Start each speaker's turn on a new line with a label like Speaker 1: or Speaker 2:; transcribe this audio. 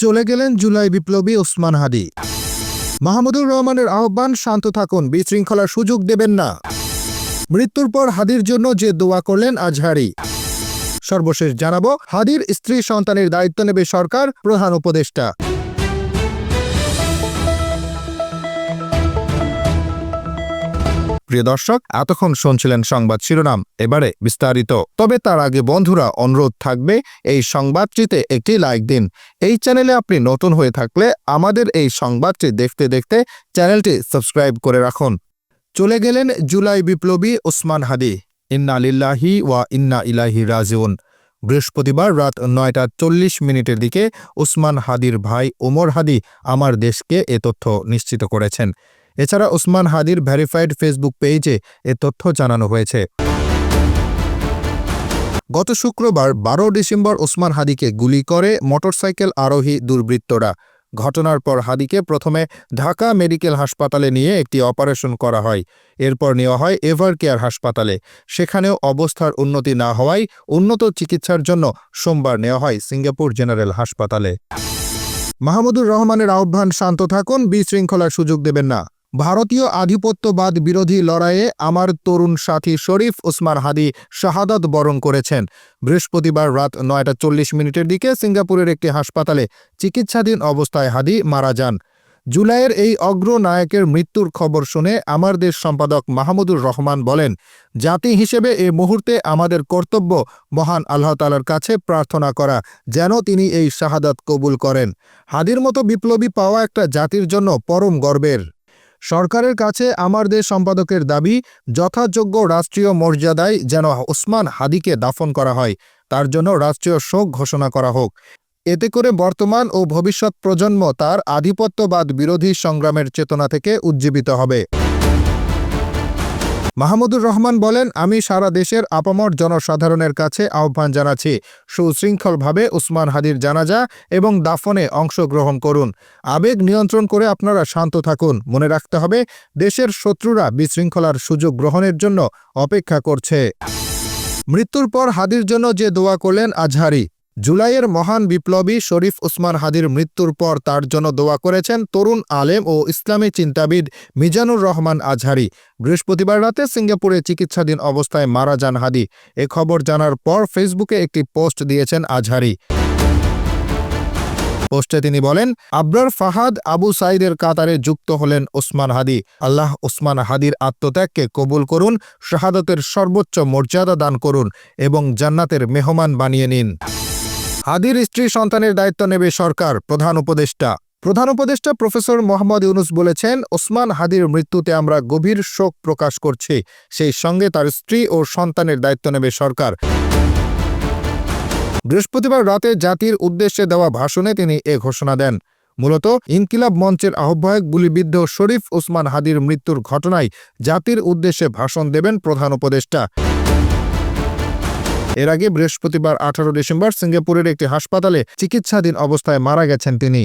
Speaker 1: চলে গেলেন জুলাই বিপ্লবী ওসমান হাদি। মাহমুদুর রহমানের আহ্বান, শান্ত থাকুন, বিশৃঙ্খলার সুযোগ দেবেন না। মৃত্যুর পর হাদির জন্য যে দোয়া করলেন আজহারী। সর্বশেষ জানাবো, হাদির স্ত্রী সন্তানের দায়িত্ব নেবে সরকার, প্রধান উপদেষ্টা। প্রিয় দর্শক, এতক্ষণ শুনছিলেন সংবাদ শিরোনাম, এবারে বিস্তারিত। তবে তার আগে বন্ধুরা, অনুরোধ থাকবে এই সংবাদটিতে একটি লাইক দিন। এই চ্যানেলে আপনি নতুন হয়ে থাকলে আমাদের এই সংবাদটি দেখতে দেখতে চ্যানেলটি সাবস্ক্রাইব করে রাখুন। চলে গেলেন জুলাই বিপ্লবী ওসমান হাদি। ইন্না লিল্লাহি ওয়া ইন্না ইলাইহি রাজিউন। বৃহস্পতিবার রাত 9:40 দিকে ওসমান হাদির ভাই ওমর হাদি আমার দেশকে এ তথ্য নিশ্চিত করেছেন। এছাড়া ওসমান হাদির ভেরিফাইড ফেসবুক পেজে এ তথ্য জানানো হয়েছে। গত শুক্রবার 12 ডিসেম্বর ওসমান হাদিকে গুলি করে মোটরসাইকেল আরোহী দুর্বৃত্তরা। ঘটনার পর হাদিকে প্রথমে ঢাকা মেডিকেল হাসপাতালে নিয়ে একটি অপারেশন করা হয়। এরপর নেওয়া হয় এভার কেয়ার হাসপাতালে। সেখানেও অবস্থার উন্নতি না হওয়ায় উন্নত চিকিৎসার জন্য সোমবার নেওয়া হয় সিঙ্গাপুর জেনারেল হাসপাতালে। মাহমুদুর রহমানের আহ্বান, শান্ত থাকুন, বিশৃঙ্খলার সুযোগ দেবেন না। ভারতীয় আধিপত্যবাদ বিরোধী লড়াইয়ে আমার তরুণ সাথী শরীফ ওসমান হাদি শাহাদাত বরণ করেছেন। বৃহস্পতিবার রাত 9:40 দিকে সিঙ্গাপুরের একটি হাসপাতালে চিকিৎসাধীন অবস্থায় হাদি মারা যান। জুলাইয়ের এই অগ্রনায়কের মৃত্যুর খবর শুনে আমার দেশ সম্পাদক মাহমুদুর রহমান বলেন, জাতি হিসেবে এ মুহূর্তে আমাদের কর্তব্য মহান আল্লাহ তাআলার কাছে প্রার্থনা করা যেন তিনি এই শাহাদাত কবুল করেন। হাদির মতো বিপ্লবী পাওয়া একটা জাতির জন্য পরম গর্বের। সরকারের কাছে আমার দেশ সম্পাদকের দাবি, যথাযোগ্য রাষ্ট্রীয় মর্যাদায় যেন ওসমান হাদিকে দাফন করা হয়, তার জন্য রাষ্ট্রীয় শোক ঘোষণা করা হোক। এতে করে বর্তমান ও ভবিষ্যৎ প্রজন্ম তার আধিপত্যবাদ বিরোধী সংগ্রামের চেতনা থেকে উজ্জীবিত হবে। মাহমুদুর রহমান বলেন, আমি সারা দেশের আপামর জনসাধারণের কাছে আহ্বান জানাচ্ছি, সুশৃঙ্খলভাবে ওসমান হাদির জানাজা এবং দাফনে অংশগ্রহণ করুন। আবেগ নিয়ন্ত্রণ করে আপনারা শান্ত থাকুন। মনে রাখতে হবে, দেশের শত্রুরা বিশৃঙ্খলার সুযোগ গ্রহণের জন্য অপেক্ষা করছে। মৃত্যুর পর হাদির জন্য যে দোয়া করলেন আজহারী। জুলাইয়ের মহান বিপ্লবী শরীফ ওসমান হাদির মৃত্যুর পর তার জন্য দোয়া করেছেন তরুণ আলেম ও ইসলামী চিন্তাবিদ মিজানুর রহমান আজহারী। বৃহস্পতিবার রাতে সিঙ্গাপুরে চিকিৎসাধীন অবস্থায় মারা যান হাদি। এ খবর জানার পর ফেসবুকে একটি পোস্ট দিয়েছেন আজহারী। পোস্টে তিনি বলেন, আবরার ফাহাদ আবু সাইদের কাতারে যুক্ত হলেন ওসমান হাদি। আল্লাহ ওসমান হাদির আত্মত্যাগকে কবুল করুন, শাহাদাতের সর্বোচ্চ মর্যাদা দান করুন এবং জান্নাতের মেহমান বানিয়ে নিন। হাদির স্ত্রী সন্তানের দায়িত্ব নেবে সরকার, প্রধান উপদেষ্টা। প্রধান উপদেষ্টা প্রফেসর মোহাম্মদ ইউনুস বলেছেন, ওসমান হাদির মৃত্যুতে আমরা গভীর শোক প্রকাশ করছি। সেই সঙ্গে তার স্ত্রী ও সন্তানের দায়িত্ব নেবে সরকার। বৃহস্পতিবার রাতে জাতির উদ্দেশ্যে দেওয়া ভাষণে তিনি এ ঘোষণা দেন। মূলত ইনকিলাব মঞ্চের আহ্বায়ক গুলিবিদ্ধ শরীফ ওসমান হাদির মৃত্যুর ঘটনায় জাতির উদ্দেশ্যে ভাষণ দেবেন প্রধান উপদেষ্টা। এর আগে বৃহস্পতিবার 18 ডিসেম্বর সিঙ্গাপুরের একটি হাসপাতালে চিকিৎসাধীন অবস্থায় মারা গেছেন তিনি।